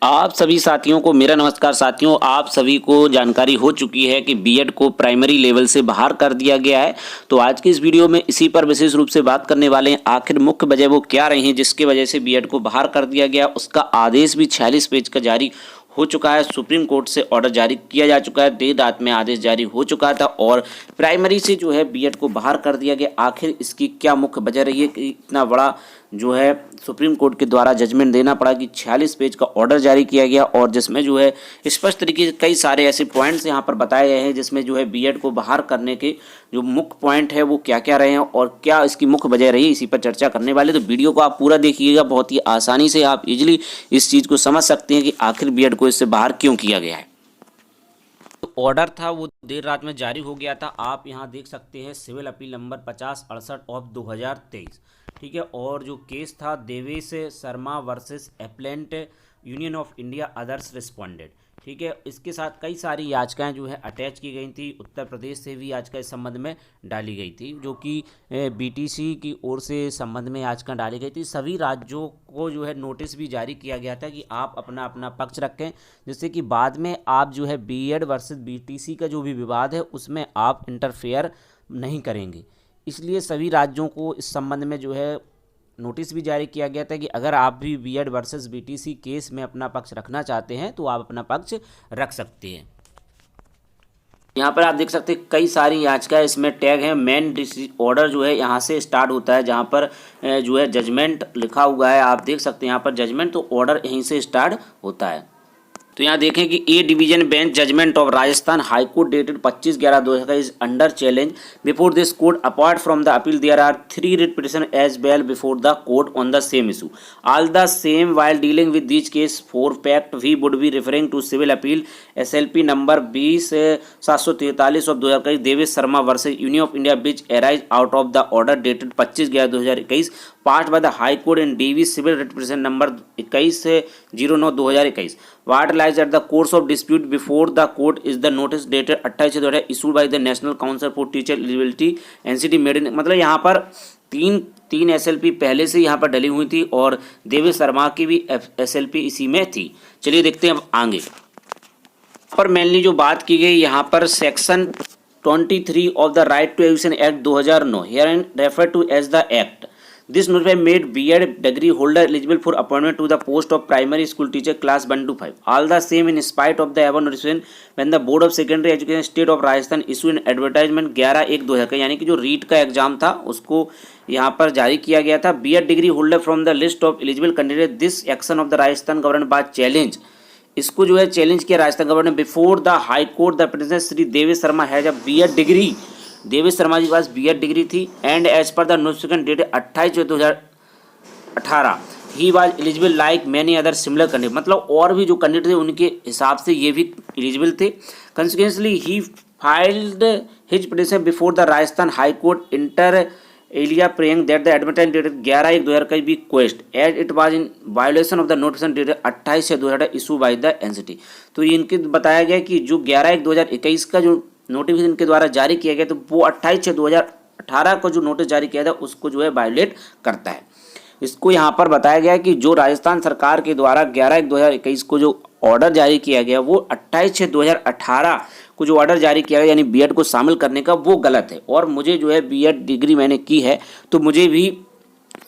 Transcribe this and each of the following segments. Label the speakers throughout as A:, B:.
A: आप सभी साथियों को मेरा नमस्कार। साथियों, आप सभी को जानकारी हो चुकी है कि बीएड को प्राइमरी लेवल से बाहर कर दिया गया है। तो आज की इस वीडियो में इसी पर विशेष रूप से बात करने वाले हैं। आखिर मुख्य वजह वो क्या रही है जिसकी वजह से बीएड को बाहर कर दिया गया। उसका आदेश भी 46 पेज का जारी हो चुका है। सुप्रीम कोर्ट से ऑर्डर जारी किया जा चुका है। देर रात में आदेश जारी हो चुका था और प्राइमरी से जो है बीएड को बाहर कर दिया गया। आखिर इसकी क्या मुख्य वजह रही है कि इतना बड़ा जो है सुप्रीम कोर्ट के द्वारा जजमेंट देना पड़ा कि 46 पेज का ऑर्डर जारी किया गया और जिसमें जो है स्पष्ट तरीके से कई सारे ऐसे पॉइंट्स यहाँ पर बताए गए हैं जिसमें जो है बीएड को बाहर करने के जो मुख्य पॉइंट है वो क्या क्या रहे हैं और क्या इसकी मुख्य वजह रही है, इसी पर चर्चा करने वाले। तो वीडियो को आप पूरा देखिएगा, बहुत ही आसानी से आप इजिली इस चीज़ को समझ सकते हैं कि आखिर बीएड को इससे बाहर क्यों किया गया है। ऑर्डर था वो देर रात में जारी हो गया था। आप यहाँ देख सकते हैं सिविल अपील नंबर 5068 ऑफ 2023, ठीक है। और जो केस था Devesh Sharma versus appellant union of India others responded, ठीक है। इसके साथ कई सारी याचिकाएं जो है अटैच की गई थी। उत्तर प्रदेश से भी याचिका इस संबंध में डाली गई थी, जो कि बीटीसी की ओर से संबंध में याचिका डाली गई थी। सभी राज्यों को जो है नोटिस भी जारी किया गया था कि आप अपना अपना पक्ष रखें, जिससे कि बाद में आप जो है बीएड वर्सेस बीटीसी का जो भी विवाद है उसमें आप इंटरफेयर नहीं करेंगे। इसलिए सभी राज्यों को इस संबंध में जो है नोटिस भी जारी किया गया था कि अगर आप भी बीएड वर्सेस बीटीसी केस में अपना पक्ष रखना चाहते हैं तो आप अपना पक्ष रख सकते हैं। यहाँ पर आप देख सकते हैं कई सारी याचिकाएं इसमें टैग हैं। मेन ऑर्डर जो है यहाँ से स्टार्ट होता है, जहाँ पर जो है जजमेंट लिखा हुआ है। आप देख सकते हैं यहाँ पर जजमेंट, तो ऑर्डर यहीं से स्टार्ट होता है। तो यहाँ देखें कि a division bench judgment of Rajasthan high court dated 25/11/2021 is under challenge before this court. Apart from the appeal there are 3 writ petition as well before the court on the same issue. All the same while dealing with these case for fact we would be referring to civil appeal SLP number 20/743 of 2021 Devesh Sharma versus union of India which arise out of the order dated 25/11/2021 passed by the High Court in DV civil writ petition number 21/09/2021। What lies at the course of dispute before the court is the notice dated 28/2021 issued by the National Council for Teacher Eligibility NCT made in। मतलब यहाँ पर तीन SLP पहले से यहाँ पर डली हुई थी और देवेश शर्मा की भी एसएलपी इसी में थी। चलिए देखते हैं अब आगे। पर मेनली जो बात की गई यहाँ पर section 23 of the right to education act 2009 herein refer to as the act. This notify made BEd degree holder eligible for appointment to the post of primary school teacher class 1 to 5. All the same in spite of the above notification when the Board of Secondary Education State of Rajasthan issued an advertisement 11/1/2000 यानी कि जो रीट का exam था उसको यहाँ पर जारी किया गया था। BEd degree holder from the list of eligible candidate। This action of the Rajasthan government by challenge, इसको जो है चैलेंज किया Rajasthan government before the high court. The petitioner Shri Devesh Sharma है जब BEd डिग्री, देवेश शर्मा जी के पास बीएड डिग्री थी and as per the notification dated 28/2018 he was eligible like many other similar candidate. मतलब और भी जो कैंडिडेट थे उनके हिसाब से ये भी एलिजिबल थे। Consequently he filed his petition before the Rajasthan high court inter alia praying that the advertise dated 11/1/2021 be quashed as it was in violation of the notification dated 28/2018 issue by the NCT. तो इनके बताया गया कि जो 11/1/2021 का जो notification के द्वारा जारी किया गया तो वो 28/2018 को जो नोटिस जारी किया था उसको जो है वायोलेट करता है। इसको यहाँ पर बताया गया कि जो राजस्थान सरकार के द्वारा 11/1/2021 को जो ऑर्डर जारी किया गया वो 28/2018 को जो ऑर्डर जारी किया गया यानी बीएड को शामिल करने का वो गलत है। और मुझे जो है बीएड डिग्री मैंने की है तो मुझे भी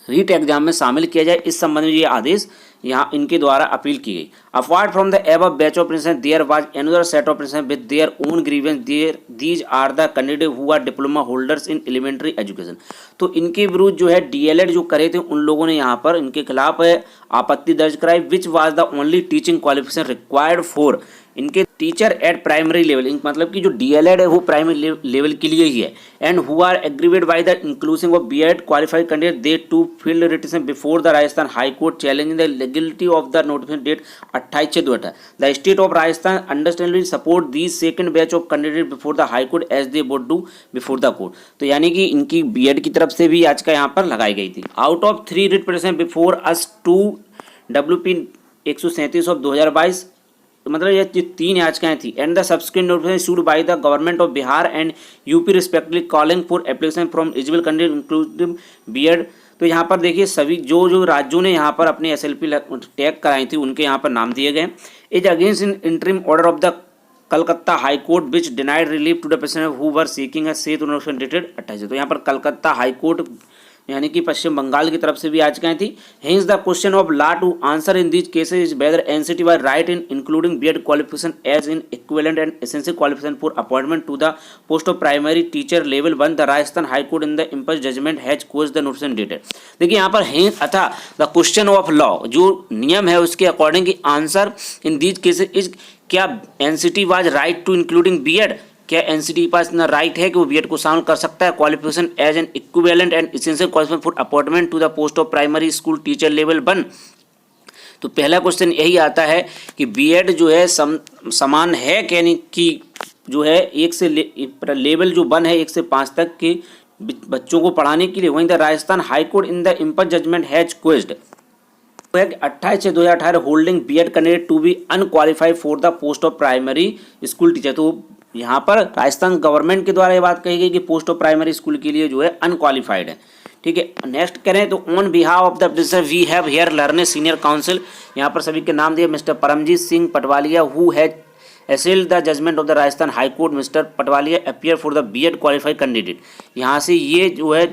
A: रीट एग्जाम में शामिल किया जाए, इस संबंध में ये आदेश यहाँ इनके द्वारा अपील की गई। Apart from the above batch of petition there was another set of petition with their own grievance there these are the candidate who are diploma holders in elementary education. तो इनके विरुद्ध जो है डीएलएड जो करे थे उन लोगों ने यहाँ पर इनके खिलाफ आपत्ति दर्ज कराई। Which was the only teaching qualification required for इनके टीचर एट प्राइमरी लेवल, मतलब कि जो डीएलएड है वो प्राइमरी लेवल के लिए ही है। And who are aggrieved by the inclusion of BEd qualified candidate they too filed petition before the Rajasthan high court challenging the legality of the notification date 28/2018। The state of Rajasthan understandably support these second batch of candidate before the high court as they would do before the court. तो यानी कि इनकी BEd की तरफ से भी याचिका यहाँ पर लगाई गई थी। Out of 3 writ petition before us 2 WP 137 of 2022, मतलब ये 3 याचिकाएं थी। And the subsequent notification issued by the government of Bihar and UP respectively calling for application from eligible candidate including BEd. तो यहाँ पर देखिए सभी जो जो राज्यों ने यहाँ पर अपने SLP टैग कराई थी उनके यहाँ पर नाम दिए गए। Is against in interim order of the Calcutta high court which denied relief to the patient who were seeking a safe notification dated 28। तो यहाँ पर कलकत्ता हाई कोर्ट यानी कि पश्चिम बंगाल की तरफ से भी याचिकाएं थी। Hence the question of law to answer in these cases is whether NCT was right in including BEd qualification as in equivalent and essential qualification for appointment to the post of primary teacher level 1। The Rajasthan high court in the impulse judgment has closed the notification dated. देखिए यहाँ पर hence अथा the question of law जो नियम है उसके according की answer in these cases is क्या NCT was right to including BEd, क्या एनसीटी के पास इतना राइट है कि वो बीएड को शामिल कर सकता है qualification as an equivalent and essential qualification for appointment to the post of primary school teacher level 1। तो पहला क्वेश्चन यही आता है कि बीएड जो है समान है यानी कि जो है एक से लेवल जो 1 है 1 से 5 तक के बच्चों को पढ़ाने के लिए। वहीं the Rajasthan high court in the impulse judgment has quashed 28/2018 holding BEd candidate to be unqualified for the post of primary school teacher. तो यहाँ पर राजस्थान गवर्नमेंट के द्वारा ये बात कही गई कि पोस्ट ऑफ प्राइमरी स्कूल के लिए जो है अनक्वालिफाइड है। ठीक है, नेक्स्ट करें तो on behalf of the principal we have here learning senior counsel. यहाँ पर सभी के नाम दिए mister Paramjit Singh Patwalia who has assailed the judgment of the Rajasthan high court. Mister Patwalia appear for the BEd qualified candidate. यहाँ से ये जो है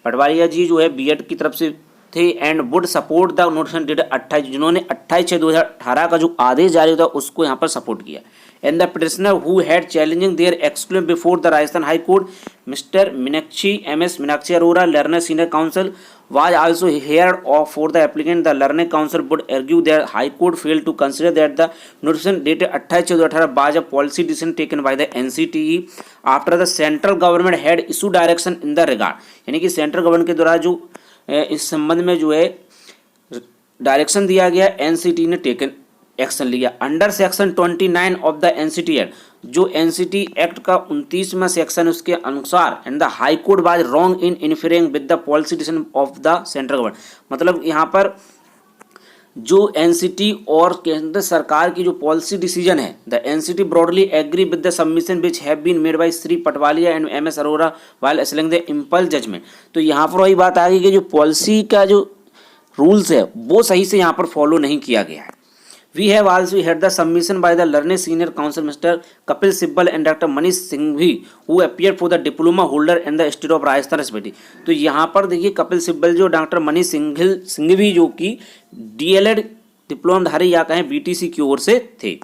A: पटवालिया जी जो है बीएड की तरफ से थे and would support the notification dated 28, जिन्होंने 28/6/2018 का जो आदेश जारी हुआ उसको यहाँ पर सपोर्ट किया। And the petitioner who had challenging their exclusion before the Rajasthan high court mister Meenakshi Meenakshi Arora learner senior counsel was also heard of for the applicant. The learning council would argue that high court failed to consider that the notification dated 28/2018 was a policy decision taken by the NCTE after the central government had issued direction in the regard। यानी कि central government के द्वारा जो इस संबंध में जो है डायरेक्शन दिया गया एनसीटी ने टेकन एक्शन लिया। Under section 29 of the NCT act, जो एनसीटी एक्ट का 29वां सेक्शन उसके अनुसार and the high court was wrong in interfering with the policy decision of the central government. मतलब यहाँ पर जो एनसीटी और केंद्र सरकार की जो पॉलिसी डिसीजन है, the NCT broadly agree with the submission which have been made by Shri Patwalia and Ms Arora while assailing the impulse judgment. तो यहाँ पर वही बात आ गई कि जो पॉलिसी का जो रूल्स है वो सही से यहाँ पर फॉलो नहीं किया गया है। We have also had the submission by the learned senior counsel Mr. Kapil Sibbal and Dr. Manish Singhvi who appeared for the diploma holder in the state of Rajasthan respectively। तो यहाँ पर देखिए कपिल सिब्बल जो doctor Manish Singhvi जो कि DElEd diploma धारी या कहें बीटीसी की ओर से थे।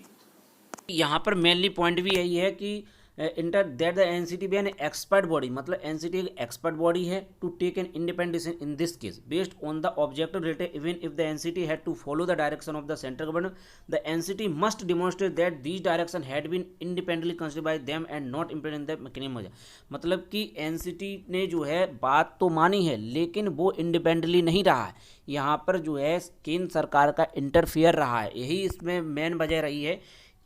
A: यहाँ पर मेनली पॉइंट भी यही है कि inter that the NCT be an expert body, मतलब एनसीटी एक एक्सपर्ट बॉडी है to take an independent decision in this case based on the objective related even if the NCT had to follow the direction of the central government the NCT must demonstrate that these direction had been independently considered by them and not implemented in the mechanism. मतलब कि NCT ने जो है बात तो मानी है लेकिन वो इंडिपेंडेंटली नहीं रहा है, यहाँ पर जो है केंद्र सरकार का इंटरफियर रहा है। यही इसमें मेन वजह रही है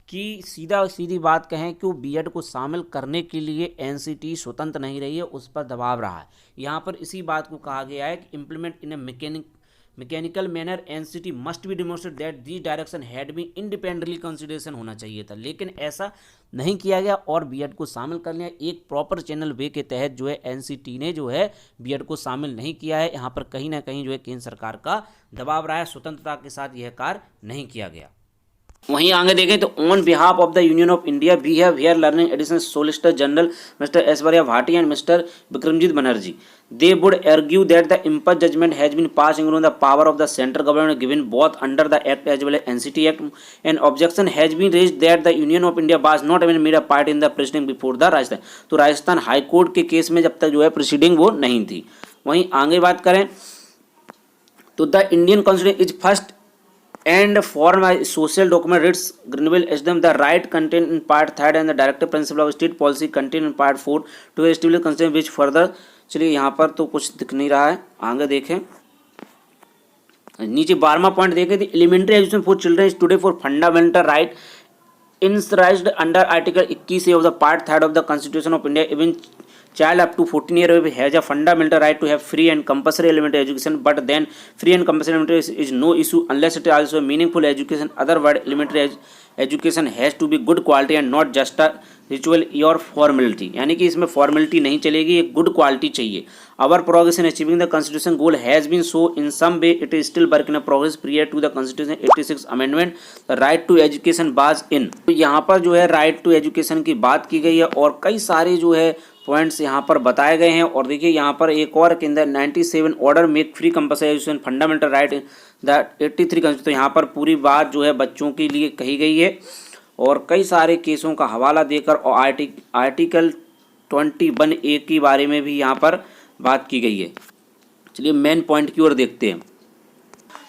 A: कि सीधी बात कहें कि वो बीएड को शामिल करने के लिए एनसीटी स्वतंत्र नहीं रही है, उस पर दबाव रहा है। यहाँ पर इसी बात को कहा गया है कि implement in a mechanical manner NCT must be demonstrate that the direction had be independently consideration होना चाहिए था, लेकिन ऐसा नहीं किया गया और बीएड को शामिल कर लिया। एक प्रॉपर चैनल वे के तहत जो है एनसीटी ने जो है बीएड को शामिल नहीं किया है। यहाँ पर कहीं ना कहीं जो है केंद्र सरकार का दबाव रहा है, स्वतंत्रता के साथ यह कार्य नहीं किया गया। वहीं आगे देखें तो on behalf of the union of India we have here learning additional solicitor general mister Aishwarya Bhatia and mister Vikramjit Banerjee. They would argue that the impulse judgment has been passed on the power of the central government given both under the Act as well as NCT Act. An objection has been raised that the Union of India was not even made a part in the proceeding before the Rajasthan। तो Rajasthan high court के case में जब तक जो है proceeding वो नहीं थी। वहीं आगे बात करें तो the Indian constitution is first and form a social document reads Greenville HDM the right contained in part 3rd and the directive principle of state policy contained in part 4 to establish constraint which further। चलिए यहाँ पर तो कुछ दिख नहीं रहा है, आगे देखें नीचे 12वां पॉइंट देखें। Elementary education for children is today for fundamental right enshrined under article 21A of the part 3rd of the constitution of India even child up to 14 years of age has a fundamental right to have free and compulsory elementary education, but then free and compulsory elementary is no issue unless it is also meaningful education. Otherwise, elementary education has to be good quality and not just a ritual और formality, यानी कि इसमें formality नहीं चलेगी, एक good quality चाहिए. Our progress in achieving the constitution goal has been so in some way it is still work in a progress prior to the constitution 86 amendment. Right to education was in, तो यहाँ पर जो है right to education की बात की गई है और कई सारे जो है पॉइंट्स यहाँ पर बताए गए हैं. और देखिए यहाँ पर एक और के अंदर 97 order make free compulsory education fundamental right the 83 तो यहाँ पर पूरी बात जो है बच्चों के लिए कही गई है और कई सारे केसों का हवाला देकर और आर्टिकल 21A के बारे में भी यहाँ पर बात की गई है. चलिए मेन पॉइंट की ओर देखते हैं.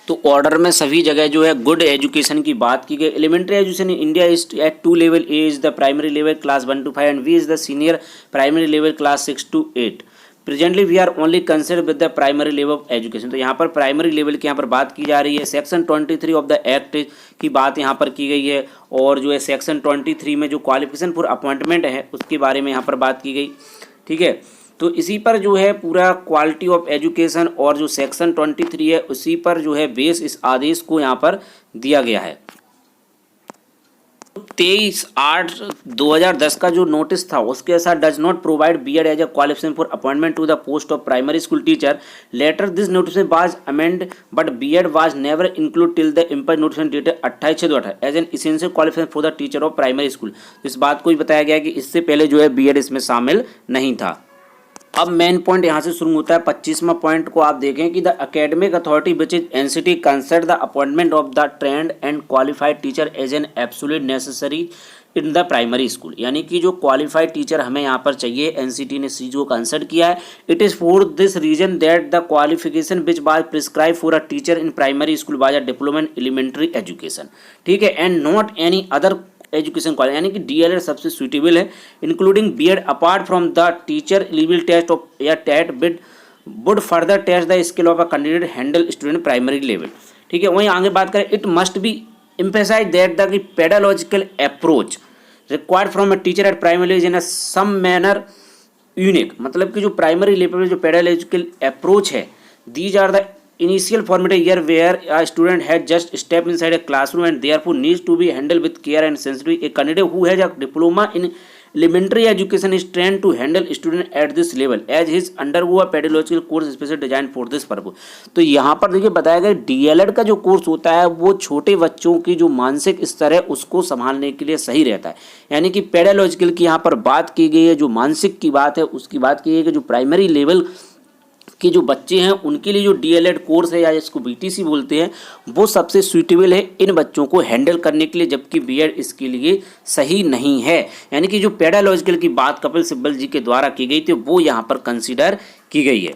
A: तो ऑर्डर में सभी जगह जो है गुड एजुकेशन की बात की गई. Elementary education in India is at 2 level. A is the primary level class 1 to 5 and B is the senior primary level class 6 to 8. Presently we are only consider with the primary level of education. तो यहाँ पर primary level की यहाँ पर बात की जा रही है. सेक्शन 23 ऑफ द एक्ट की बात यहाँ पर की गई है और जो है सेक्शन 23 में जो क्वालिफिकेशन फॉर अपॉइंटमेंट है उसके बारे में यहाँ पर बात की गई. ठीक है, तो इसी पर जो है पूरा क्वालिटी ऑफ एजुकेशन और जो सेक्शन 23 है उसी पर जो है बेस इस आदेश को यहाँ पर दिया गया है. 23/8/2010 का जो नोटिस था उसके अनुसार does not provide BEd as a qualification for appointment to the post of primary school teacher. Later this notice was amend but BEd was never include till the इम्पर notification dated 28/6/2018 as an essential qualification for the teacher of primary school. इस बात को भी बताया गया कि इससे पहले जो है बीएड इसमें शामिल नहीं था. अब मेन पॉइंट यहाँ से शुरू होता है. 25वां पॉइंट को आप देखें कि the academic authority which is NCT consider the appointment of the trained and qualified teacher as an absolute necessary in the primary school. यानी कि जो क्वालिफाइड टीचर हमें यहाँ पर चाहिए एनसीटी ने इस चीज़ को कंसिडर किया है. It is for this reason that the qualification which was prescribe for a teacher in primary school was a diploma in elementary education. ठीक है, and not any other education college, यानी कि DElEd सबसे suitable है including BEd apart from the teacher eligibility test of या TET bid would further test the skill of a candidate handle student primary level. ठीक है, वहीं आगे बात करें it must be emphasise that the pedagogical approach required from a teacher at primary is in a some manner unique. मतलब कि जो primary level में जो पेडालॉजिकल अप्रोच है these are the initial formative year where a student had just stepped inside a classroom and therefore needs to be handled with care and sensitivity. A candidate who has a diploma in elementary education is trained to handle student at this level as his undergo a pedagogical course specially designed for this purpose. तो यहाँ पर देखिए बताया गया DElEd का जो course होता है वो छोटे बच्चों की जो मानसिक स्तर है उसको संभालने के लिए सही रहता है. यानी कि पेडालॉजिकल की यहाँ पर बात की गई है, जो मानसिक की बात है उसकी बात की गई है कि जो प्राइमरी लेवल कि जो बच्चे हैं उनके लिए जो डीएलएड कोर्स है या जिसको बीटीसी बोलते हैं वो सबसे सूटेबल है इन बच्चों को हैंडल करने के लिए, जबकि बीएड इसके लिए सही नहीं है. यानी कि जो पेडालॉजिकल की बात कपिल सिब्बल जी के द्वारा की गई थी वो यहाँ पर कंसीडर की गई है.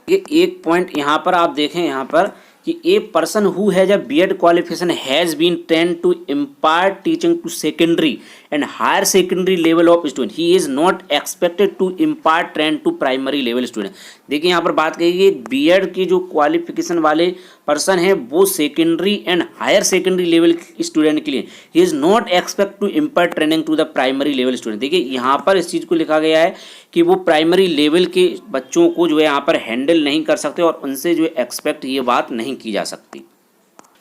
A: ये एक पॉइंट यहाँ पर आप देखें यहाँ पर कि a person who has a BEd qualification has been train to impart teaching to secondary and higher secondary level of student he is not expected to impart train to primary level student. देखिए यहाँ पर बात कही गई BEd की जो qualification वाले person है वो secondary and higher secondary level student के लिए he is not expect to impart training to the primary level student. देखिए यहाँ पर इस चीज़ को लिखा गया है कि वो प्राइमरी लेवल के बच्चों को जो है यहाँ पर हैंडल नहीं कर सकते और उनसे जो है एक्सपेक्ट ये बात नहीं की जा सकती.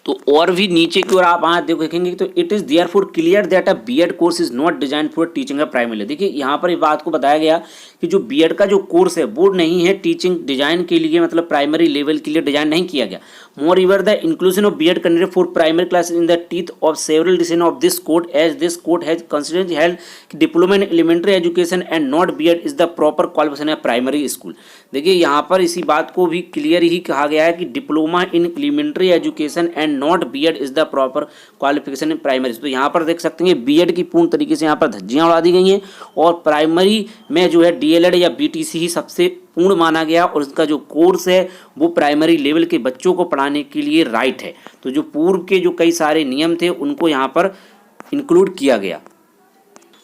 A: तो और भी नीचे की ओर आप यहाँ देखेंगे तो it is therefore clear that a BEd course is not design for teaching a primary. देखिए यहाँ पर इस बात को बताया गया कि जो बीएड का जो कोर्स है वो नहीं है टीचिंग डिजाइन के लिए, मतलब प्राइमरी लेवल के लिए डिजाइन नहीं किया गया. Moreover the inclusion of BEd candidate for primary class in the teeth of several decision of this court as this court has considered held diploma in elementary education and not BEd is the proper qualification of primary school. देखिए यहाँ पर इसी बात को भी clear ही कहा गया है कि diploma in elementary education and not BEd is the proper qualification in primary. तो यहाँ पर देख सकते हैं बीएड की पूर्ण तरीके से यहाँ पर धज्जियाँ उड़ा दी गई हैं और प्राइमरी में जो है डीएलएड या बीटीसी ही सबसे पूर्ण माना गया और इसका जो कोर्स है वो प्राइमरी लेवल के बच्चों को पढ़ाने के लिए राइट है. तो जो पूर्व के जो कई सारे नियम थे उनको यहाँ पर इंक्लूड किया गया.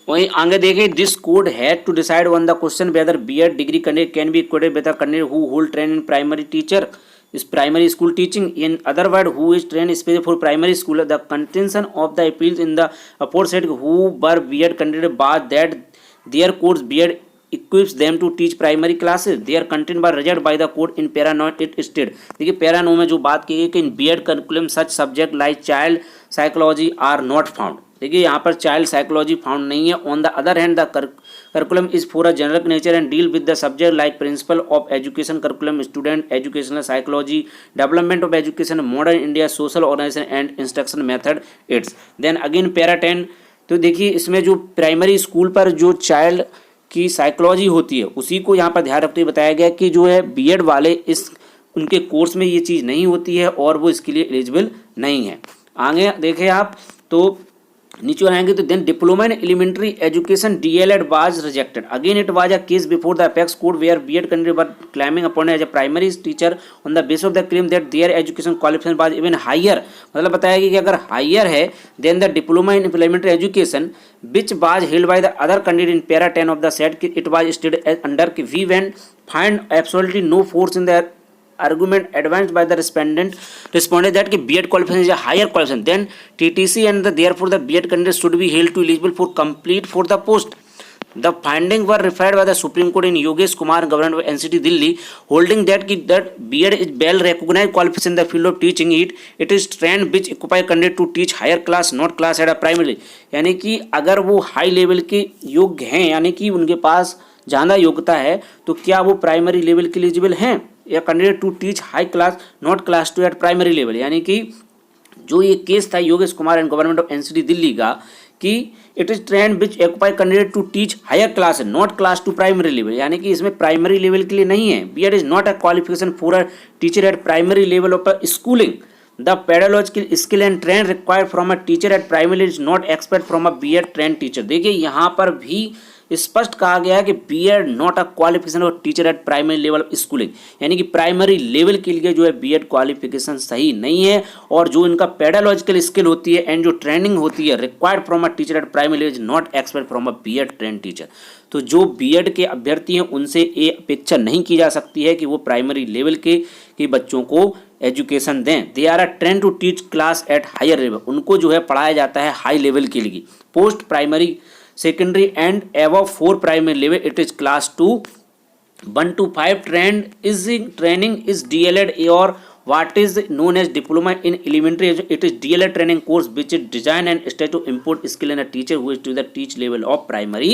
A: वहीं आगे देखें this code had to decide on the question whether BEd degree candidate can be equated with the candidate who hold train in primary teacher is primary school teaching. In other words, who is trained especially for primary school. The contention of the appeals in the aforesaid who were BEd candidate but that their course BEd equips them to teach primary classes. Their content were reserved by the court in para 9 it stated. देखिए para 9 में जो बात की गई कि in B.Ed curriculum such subject like child psychology are not found. देखिए यहाँ पर चाइल्ड साइकोलॉजी फाउंड नहीं है. On the other hand the curriculum is for a generic nature and deal with the subject like principle of education, curriculum, student educational psychology, development of education, modern India, social organization and instruction method its. Then again para 10. तो देखिए इसमें जो primary school पर जो child की psychology होती है उसी को यहाँ पर ध्यान रखते हुए बताया गया कि जो है बीएड वाले इस उनके कोर्स में ये चीज़ नहीं होती है और वो इसके लिए एलिजिबल नहीं है. आगे देखें आप तो नीचे आएंगे तो then diploma in elementary education DElEd was rejected. Again it was a case before the apex court where BEd candidate were climbing upon as a primary teacher on the base of the claim that their education qualification was even higher. मतलब बताया गया कि अगर higher है then the diploma in elementary education which was held by the other candidate in para 10 of the set it was stated under कि we when find absolutely no force in the argument advanced by the responded that B.Ed qualification is a higher qualification then TTC and therefore the B.Ed candidate should be held to eligible for complete for the post. The findings were referred by the Supreme Court in Yogesh Kumar government of NCT Delhi holding that B.Ed is well recognized qualification in the field of teaching. It is trained which equip candidate to teach higher class not class at a primary. यानी कि अगर वो high level के योग्य हैं यानी कि उनके पास ज़्यादा योग्यता है तो क्या वो प्राइमरी लेवल के एलिजिबल हैं या candidate to teach high class not class 2 at primary level. यानी कि जो ये केस था Yogesh Kumar and government of NCT Delhi का कि it is trained which acquire candidate to teach higher class not class 2 primary level. यानी कि इसमें प्राइमरी लेवल के लिए नहीं है. BEd is not a qualification for a teacher at primary level of schooling. The pedagogical skill and training required from a teacher at primary is not expected from a B.Ed trained teacher. देखिए यहाँ पर भी स्पष्ट कहा गया है कि BEd not a qualification of teacher at primary level of schooling. यानी कि प्राइमरी लेवल के लिए जो है बीएड क्वालिफिकेशन सही नहीं है और जो इनका पेडालॉजिकल स्किल होती है एंड जो ट्रेनिंग होती है required from a teacher at primary level is not expect from a BEd trained teacher. तो जो बीएड के अभ्यर्थी हैं उनसे ये अपेक्षा नहीं की जा सकती है कि वो प्राइमरी लेवल के बच्चों को एजुकेशन दें. They are a train to teach class at higher level. उनको जो है पढ़ाया जाता है हाई लेवल के लिए. Post primary secondary and above 4 primary level it is class 2 1 to 5 training is DLED or what is known as diploma in elementary it is DLED training course which is designed and studied to import skill in a teacher who is to the teach level of primary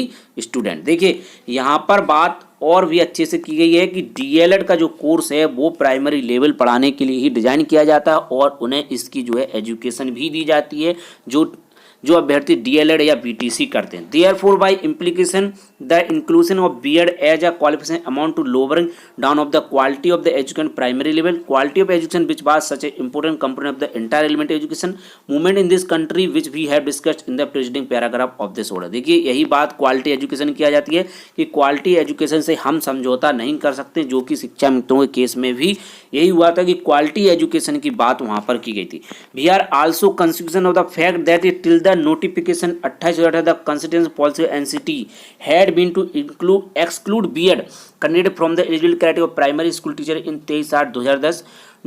A: student. देखिए यहाँ पर बात और भी अच्छे से की गई है कि डीएलएड का जो कोर्स है वो प्राइमरी लेवल पढ़ाने के लिए ही डिजाइन किया जाता है और उन्हें इसकी जो है एजुकेशन भी दी जाती है जो अभ्यर्थी डीएलएड या बीटीसी करते हैं. Therefore by implication the inclusion of BEd as a qualification amount to lowering down of the quality of the education primary level. Quality of education which was such a important component of the entire elementary education movement in this country which we have discussed in the preceding paragraph of this order. देखिए यही बात quality education किया जाती है कि quality education से हम समझौता नहीं कर सकते, जो कि शिक्षा मित्रों के केस में भी यही हुआ था कि क्वालिटी एजुकेशन की बात वहाँ पर की गई थी. We are also consideration of the fact that it till the notification 28 the constituency policy of NCT had been to exclude B.Ed candidate from the eligible criteria of primary school teacher in 23/8/2010.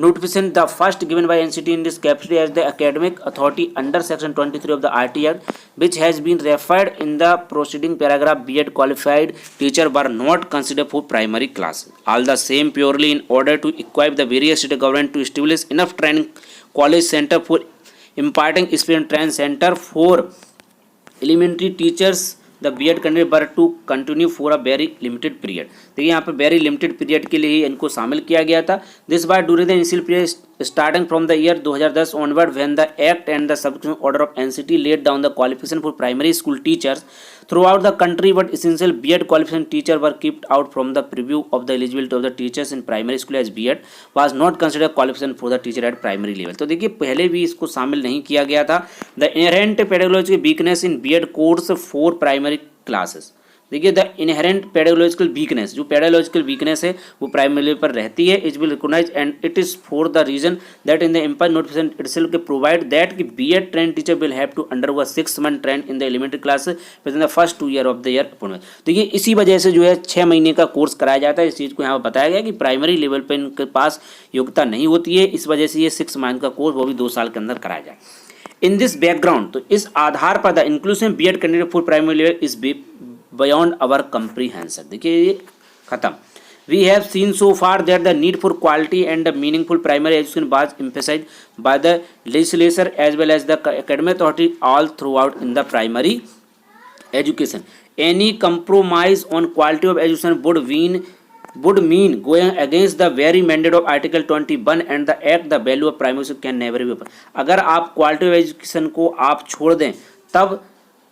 A: Notification the first given by NCT in this capacity as the academic authority under section 23 of the RT Act, which has been referred in the preceding paragraph. B.Ed qualified teacher were not considered for primary class. All the same purely in order to equip the various state government to establish enough training college center for imparting experience train center for elementary teachers the B.Ed candidate were to continue for a very limited period. देखिए यहाँ पर very limited period के लिए इनको शामिल किया गया था. This bar during the initial period starting from the year 2010 onward when the act and the subsequent order of NCT laid down the qualification for primary school teachers throughout the country, but essential B.Ed qualification teacher were kept out from the preview of the eligibility of the teachers in primary school as B.Ed was not considered qualification for the teacher at primary level. तो देखिए पहले भी इसको शामिल नहीं किया गया था. The inherent pedagogical weakness in B.Ed course for primary classes. देखिए द इनहेरेंट पेडागोलॉजिकल वीकनेस, जो पेडागोलॉजिकल वीकनेस है वो प्राइमरी लेवल पर रहती है. It will recognise and it is for the reason that in the empire notification itself provide that कि B.Ed trained teacher will have to undergo 6 month trained in the elementary class with in the first 2 year of the year appointment. देखिए इसी वजह से जो है 6 महीने का course कराया जाता है. इस चीज़ को यहाँ पर बताया गया कि प्राइमरी लेवल पर इनके पास योग्यता नहीं होती है, इस वजह से ये 6 month का कोर्स वो भी 2 साल के अंदर कराया जाए. इन दिस बैकग्राउंड, तो इस आधार पर the inclusive B.Ed candidate for primary level is beyond our comprehension. देखिए ये खत्म। We have seen so far that the need for quality and the meaningful primary education was emphasized by the legislature as well as the academic authority all throughout in the primary education. Any compromise on quality of education would mean going against the very mandate of Article 21 and the Act. The value of primary education can never be. अगर आप quality of education को आप छोड़ दें तब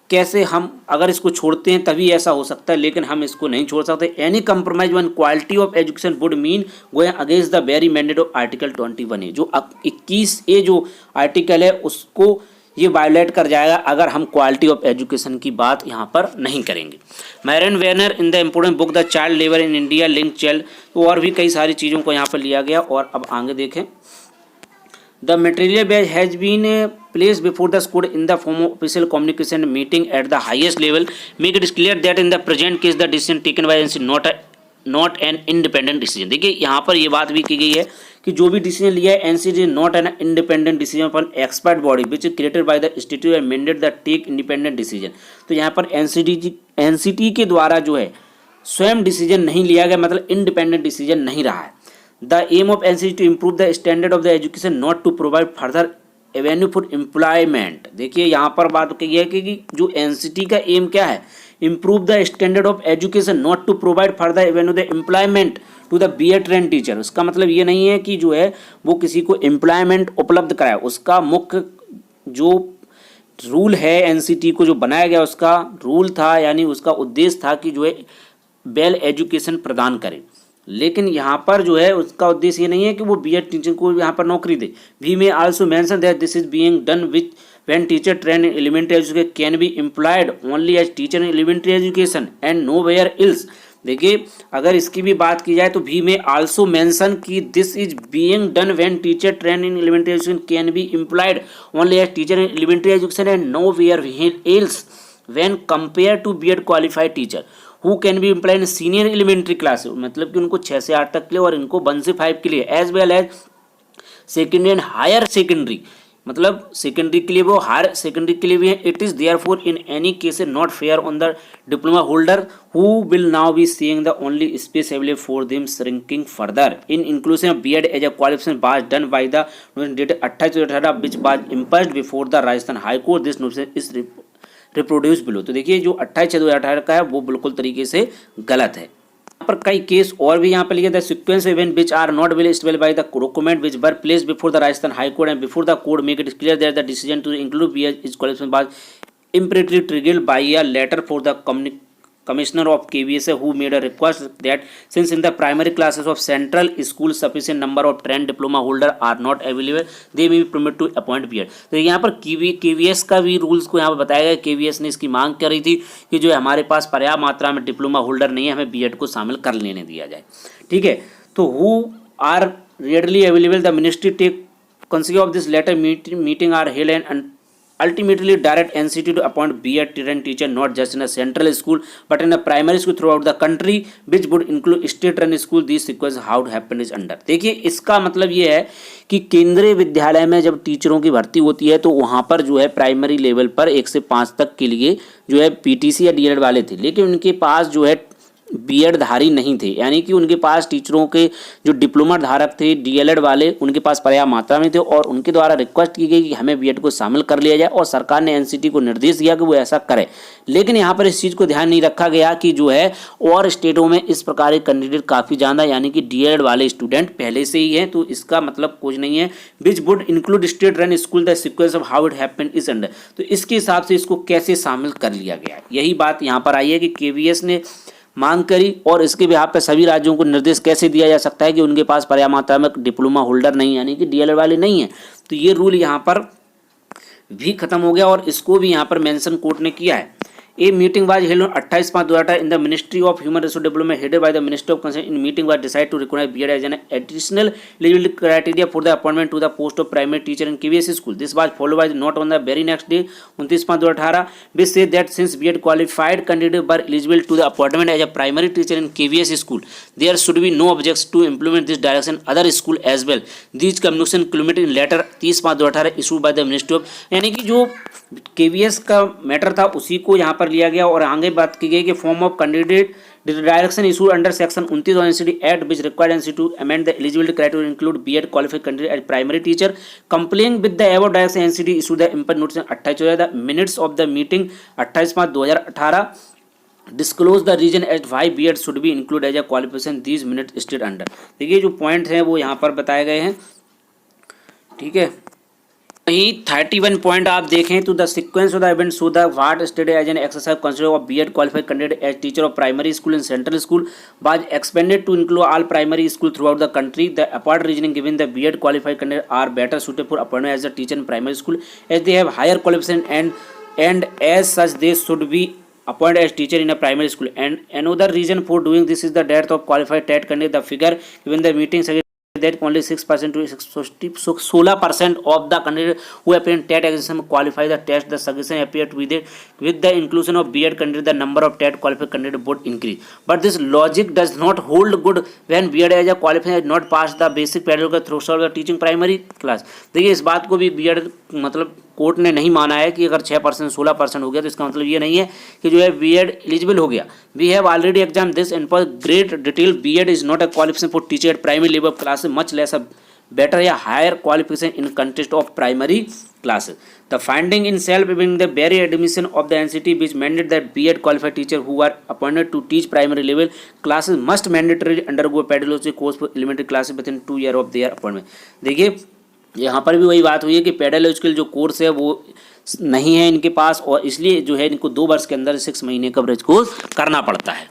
A: कैसे हम अगर इसको छोड़ते हैं तभी ऐसा हो सकता है, लेकिन हम इसको नहीं छोड़ सकते। Any compromise one quality of education would mean going against the very mandate of article 21A। जो 21A जो आर्टिकल है उसको ये वायलेट कर जाएगा अगर हम क्वालिटी ऑफ एजुकेशन की बात यहाँ पर नहीं करेंगे। Myron Weiner in the important book the child labour in India link child, तो और भी कई सारी चीज़ों को यहाँ पर लिया गया। और अब आगे देखें, The material badge has been placed before the school in the form of official communication meeting at the highest level. Make it clear that in the present case the decision taken by NCT not an independent decision. देखिए यहाँ पर ये बात भी की गई है कि जो भी डिसीजन लिया है NCT not an independent decision upon expert body which is created by the institute and mandate the take independent decision. तो यहाँ पर NCT के द्वारा जो है स्वयं डिसीजन नहीं लिया गया, मतलब इंडिपेंडेंट डिसीजन नहीं रहा है। The aim of NCT to improve the standard of the education, not to provide further avenue for employment। देखिए यहाँ पर बात की है कि जो NCT का एम क्या है, improve the standard of education, not to provide further avenue the employment to the BEd trained teacher। उसका मतलब ये नहीं है कि जो है वो किसी को एम्प्लॉयमेंट उपलब्ध कराए। उसका मुख्य जो रूल है NCT को जो बनाया गया उसका रूल था, यानी उसका उद्देश्य था कि जो है वेल एजुकेशन प्रदान करें। लेकिन यहाँ पर जो है उसका उद्देश्य ये नहीं है कि वो बीएड टीचर को यहाँ पर नौकरी दे। We may also mention that this is being done which when teacher train in elementary education can be employed only as teacher in elementary education and nowhere else. देखिए अगर इसकी भी बात की जाए तो वी मे आल्सो मेंशन कि this is being done when teacher train in elementary education can be employed only as teacher in elementary education and nowhere else when compare to BEd qualified teacher who can be employed in senior elementary class, मतलब कि उनको 6 से 8 तक के लिए और इनको 1 से 5 के लिए, as well as secondary and higher secondary, मतलब सेकेंडरी के लिए वो हायर सेकेंडरी के लिए भी है। It is therefore in any case not fair on the diploma holder who will now be seeing the only space available for them shrinking further in inclusive BEd as a qualification was done by the date 28/18 which was imposed before the Rajasthan high court. This notice is reproduce below. तो देखिए जो 28/6/2018 का है वो बिल्कुल तरीके से गलत है। यहाँ पर कई केस और भी यहाँ पर लिखे the sequence event which are not well stabled by the document which were placed before the Rajasthan high court and before the court make it clear that the decision to include BEd is qualification was imperatively triggered by a letter for the commissioner of KVS who made a request that since in the primary classes of central school sufficient number of trained diploma holder are not available they may be permitted to appoint BEd। तो यहाँ पर KVS का भी rules को यहाँ पर बताया गया। KVS ने इसकी मांग करी थी कि जो हमारे पास पर्याप्त मात्रा में डिप्लोमा होल्डर नहीं है, हमें BEd को शामिल कर लेने दिया जाए। ठीक है, तो who are readily available the ministry take consequence of this letter meeting are held and ultimately direct NCT to appoint BEd trained teacher not just in a central school but in a primary school throughout the country which would include state run school। This sequence how to happen is under। देखिए इसका मतलब ये है कि केंद्रीय विद्यालय में जब टीचरों की भर्ती होती है तो वहाँ पर जो है प्राइमरी लेवल पर 1 से 5 तक के लिए जो है PTC या DED वाले थे, लेकिन उनके पास जो है बीएड धारी नहीं थे, यानी कि उनके पास टीचरों के जो डिप्लोमा धारक थे DLED वाले उनके पास पर्याप्त मात्रा में थे और उनके द्वारा रिक्वेस्ट की गई कि हमें बीएड को शामिल कर लिया जाए और सरकार ने NCT को निर्देश दिया कि वो ऐसा करे। लेकिन यहाँ पर इस चीज़ को ध्यान नहीं रखा गया कि जो है और स्टेटों में इस प्रकार के कैंडिडेट काफ़ी ज़्यादा, यानी कि DLED वाले स्टूडेंट पहले से ही हैं, तो इसका मतलब कुछ नहीं है। Which would include state run school the sequence of how it happened is under. तो इसके हिसाब से इसको कैसे शामिल कर लिया गया, यही बात यहाँ पर आई है कि KVS ने मांग करी और इसके बिहाफ पे सभी राज्यों को निर्देश कैसे दिया जा सकता है कि उनके पास पर्याप्त मात्रा में डिप्लोमा होल्डर नहीं, यानी कि DLED वाले नहीं है। तो ये रूल यहाँ पर भी खत्म हो गया और इसको भी यहाँ पर मेंशन कोर्ट ने किया है। A meeting was held on 28/5/2018 in the Ministry of Human Resource Development headed by the Minister of Concern. In meeting was decided to recognize BEd as an additional eligibility criteria for the appointment to the post of primary teacher in KVS school. This was followed by the note on the very next day 29/5/2018 which said that since BEd qualified candidates were eligible to the appointment as a primary teacher in KVS school, there should be no objection to implement this direction other school as well. These communication culminated in letter 30/5/2018 issued by the Ministry of, यानी कि जो KVS का matter था उसी को यहाँ पर पर लिया गया और आगे बात की गई कि form of candidate direction issued under section 29 of NCT act which required NCT to amend the eligibility criteria include BEd qualified candidate as primary teacher complying with the above direction NCT issued the इंपर notice 28 the minutes of the meeting 28/5/2018 disclose the reason as why B Ed should be include as a qualification these minute state under. देखिए जो point हैं वो यहाँ पर बताए गए हैं, ठीक है। वहीं 31 पॉइंट आप देखें तो the sequence of the event show the what stated as an exercise consider of BEd qualified candidate as teacher of primary school in central school was expanded to include all primary school throughout the country. The apart reasoning given the BEd qualified candidate are better suited for appointment as a teacher in primary school as they have higher qualification and as such they should be appointed as teacher in a primary school. And another reason for doing this is the dearth of qualified TET candidate. The figure given the meeting suggests that only 6% to 16% of the candidate who appear in TET exam qualify the test. The suggestion appear to be that with the inclusion of BEd candidate the number of TET qualified candidate would increase. But this logic does not hold good when BEd as a qualifier has not passed the basic pedagogical threshold of teaching primary class. देखिए इस बात को भी BEd मतलब court ने नहीं माना है कि अगर 6% 16% हो गया तो इसका मतलब ये नहीं है कि जो है बीएड एलिजिबल हो गया। We have already examined this in for great detail. BEd is not a qualification for teacher at primary level class much less a better or higher qualification in context of primary classes. The finding in self evincing the very admission of the NCT which mandate that BEd qualified teacher who are appointed to teach primary level classes must mandatory undergo pedagogy course for elementary classes with in 2 year of their appointment. देखिए यहाँ पर भी वही बात हुई है कि pedagogical जो कोर्स है वो नहीं है इनके पास और इसलिए जो है इनको 2 वर्ष के अंदर 6 महीने कवरेज कोर्स करना पड़ता है।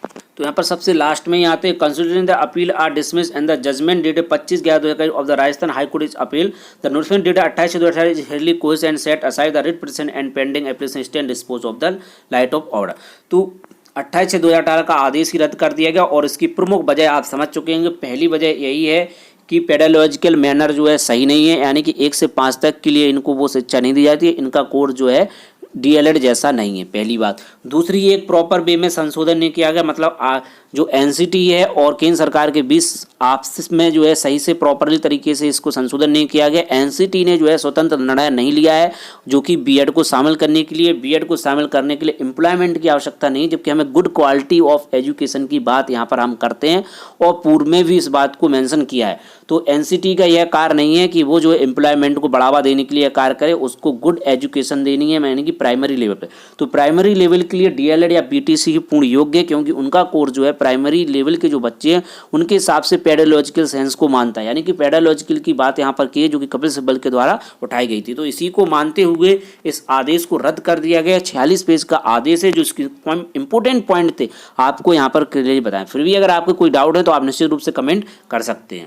A: तो यहाँ पर सबसे लास्ट में आते हैं considering the appeal are dismiss and the judgment dated 25/11/2021 of the Rajasthan high court is appeal the notification dated 28/2018 is hereby course and set aside the writ petition and pending application stand dispose of the light of order. तो 28/2018 का आदेश ही रद्द कर दिया गया और इसकी प्रमुख वजह आप समझ चुके हैं। पहली वजह यही है कि पेडागोजिकल मैनर जो है सही नहीं है, यानी कि 1 से 5 तक के लिए इनको वो शिक्षा नहीं दी जाती है। इनका कोर्स जो है डीएलएड जैसा नहीं है, पहली बात। दूसरी, एक प्रॉपर वे में संशोधन नहीं किया गया, मतलब जो एनसीटी है और केंद्र सरकार के बीच आपस में जो है सही से प्रॉपरली तरीके से इसको संशोधन नहीं किया गया। एनसीटी ने जो है स्वतंत्र निर्णय नहीं लिया है जो कि बीएड को शामिल करने के लिए, बीएड को शामिल करने के लिए एम्प्लॉयमेंट की आवश्यकता नहीं, जबकि हमें गुड क्वालिटी ऑफ एजुकेशन की बात यहाँ पर हम करते हैं और पूर्व में भी इस बात को मेंशन किया है। तो एनसीटी का यह कार्य नहीं है कि वो जो एम्प्लॉयमेंट को बढ़ावा देने के लिए कार्य करे, उसको गुड एजुकेशन देनी है, यानी कि प्राइमरी लेवल पे। तो प्राइमरी लेवल के लिए डीएलएड या बीटीसी ही पूर्ण योग्य है, क्योंकि उनका कोर्स जो है प्राइमरी लेवल के जो बच्चे हैं उनके हिसाब से पेडागोजिकल साइंस को मानता है, यानी कि पेडागोजिकल की बात यहाँ पर की है जो कि कपिल सिब्बल के द्वारा उठाई गई थी। तो इसी को मानते हुए इस आदेश को रद्द कर दिया गया। 46 पेज का आदेश है जो इसके इंपोर्टेंट पॉइंट थे आपको यहाँ पर क्लियरली बताएं। फिर भी अगर आपको कोई डाउट है तो आप निश्चित रूप से कमेंट कर सकते हैं।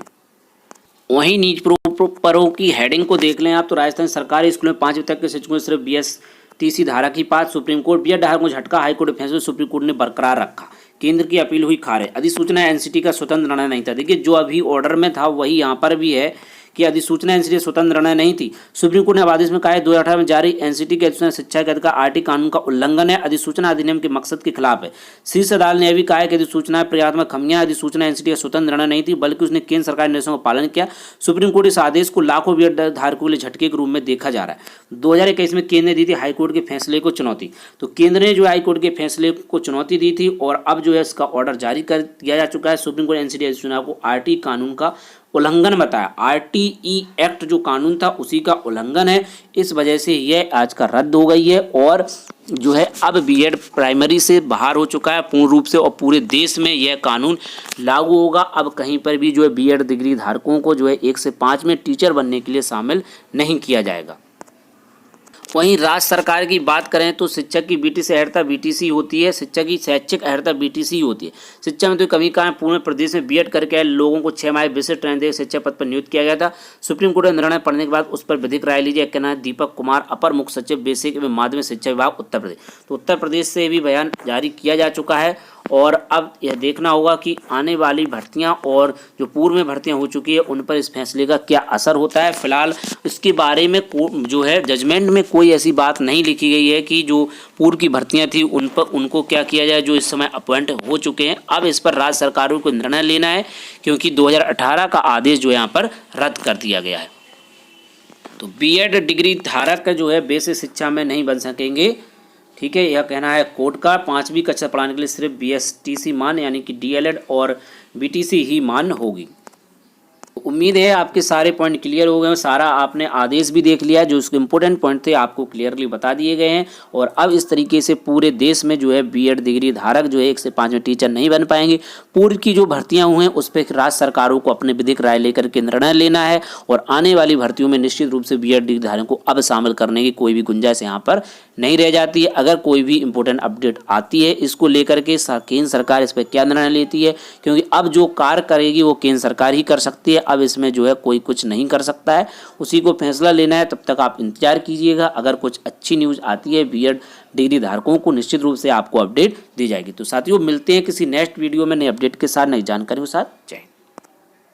A: वहीं नीच प्रोपरों की हेडिंग को देख लें आप, तो राजस्थान सरकारी स्कूल में 5वीं तक के शिक्षकों सिर्फ बीएसटीसी धारा की 5 सुप्रीम कोर्ट बीएड धारा को झटका, हाईकोर्ट के फैसले सुप्रीम कोर्ट ने बरकरार रखा, केंद्र की अपील हुई खारिज, अधिसूचना एनसीटी का स्वतंत्र निर्णय नहीं था। देखिए जो अभी ऑर्डर में था वही यहाँ पर भी है कि अधिसूचना एनसीटी स्वतंत्र निर्णय नहीं थी। सुप्रीम कोर्ट ने आदेश में कहा है 2018 में जारी एनसीटी के अधिसूचना शिक्षा के अधिकार आरटी कानून का उल्लंघन है, अधिसूचना अधिनियम के मकसद के खिलाफ है। शीर्ष अदालत ने यह भी कहा है कि अधिसूचना प्रक्रियात्मक खामियां, अधिसूचना एनसीटी का स्वतंत्र निर्णय नहीं थी बल्कि उसने केंद्र सरकार के निर्देशों का पालन किया। सुप्रीम कोर्ट इस आदेश को लाखों बीएड धारकों के लिए झटके के रूप में देखा जा रहा है। 2021 में केंद्र ने दी थी हाईकोर्ट के फैसले को चुनौती, तो केंद्र ने जो हाईकोर्ट के फैसले को चुनौती दी थी और अब जो है इसका ऑर्डर जारी कर दिया जा चुका है। सुप्रीम कोर्ट एनसीटी अधिसूचना को आरटी कानून का उल्लंघन बताया। आरटीई एक्ट जो कानून था उसी का उल्लंघन है, इस वजह से यह आज का रद्द हो गई है और जो है अब बीएड प्राइमरी से बाहर हो चुका है पूर्ण रूप से और पूरे देश में यह कानून लागू होगा। अब कहीं पर भी जो है बीएड डिग्री धारकों को जो है 1 से 5 में टीचर बनने के लिए शामिल नहीं किया जाएगा। वहीं राज्य सरकार की बात करें तो शिक्षक की बीटीसी अहर्ता बीटीसी होती है, शिक्षक की शैक्षिक अहर्ता बीटीसी होती है। शिक्षा में तो कमी का पूर्ण प्रदेश में बीएड करके आए लोगों को 6 माह विशिष्ट ट्रेनिंग देकर शिक्षक पद पर नियुक्त किया गया था। सुप्रीम कोर्ट का निर्णय पढ़ने के बाद उस पर विधिक राय लीजिए। कहना है दीपक कुमार, अपर मुख्य सचिव बेसिक एवं माध्यमिक शिक्षा विभाग उत्तर प्रदेश। तो उत्तर प्रदेश से भी बयान जारी किया जा चुका है और अब यह देखना होगा कि आने वाली भर्तियां और जो पूर्व में भर्तियां हो चुकी है उन पर इस फैसले का क्या असर होता है। फिलहाल इसके बारे में जो है जजमेंट में कोई ऐसी बात नहीं लिखी गई है कि जो पूर्व की भर्तियां थी उन पर उनको क्या किया जाए जो इस समय अपॉइंट हो चुके हैं। अब इस पर राज्य सरकारों को निर्णय लेना है क्योंकि 2018 का आदेश जो यहाँ पर रद्द कर दिया गया है। तो बीएड डिग्री धारक जो है बेसिक शिक्षा में नहीं बन सकेंगे ठीक है, यह कहना है कोर्ट का। 5वीं कक्षा पढ़ाने के लिए सिर्फ BSTC मान्य यानी कि DLED और BTC ही मान्य होगी। उम्मीद है आपके सारे पॉइंट क्लियर हो गए हैं। सारा आपने आदेश भी देख लिया, जो उसके इंपॉर्टेंट पॉइंट थे आपको क्लियरली बता दिए गए हैं। और अब इस तरीके से पूरे देश में जो है बीएड डिग्री धारक जो है 1 से 5 में टीचर नहीं बन पाएंगे। पूर्व की जो भर्तियां हुई हैं उस पर राज्य सरकारों को अपने विधिक राय लेकर के निर्णय लेना है और आने वाली भर्तियों में निश्चित रूप से बीएड डिग्री धारक को अब शामिल करने की कोई भी गुंजाइश यहाँ पर नहीं रह जाती है। अगर कोई भी इंपॉर्टेंट अपडेट आती है इसको लेकर के केंद्र सरकार इस पर क्या निर्णय लेती है, क्योंकि अब जो कार्य करेगी वो केंद्र सरकार ही कर सकती है। अब इसमें जो है कोई कुछ नहीं कर सकता है, उसी को फैसला लेना है। तब तक आप इंतजार कीजिएगा। अगर कुछ अच्छी न्यूज़ आती है बीएड डिग्री धारकों को निश्चित रूप से आपको अपडेट दी जाएगी। तो साथियों मिलते हैं किसी नेक्स्ट वीडियो में नई अपडेट के साथ, नई जानकारी के साथ। जय हिंद।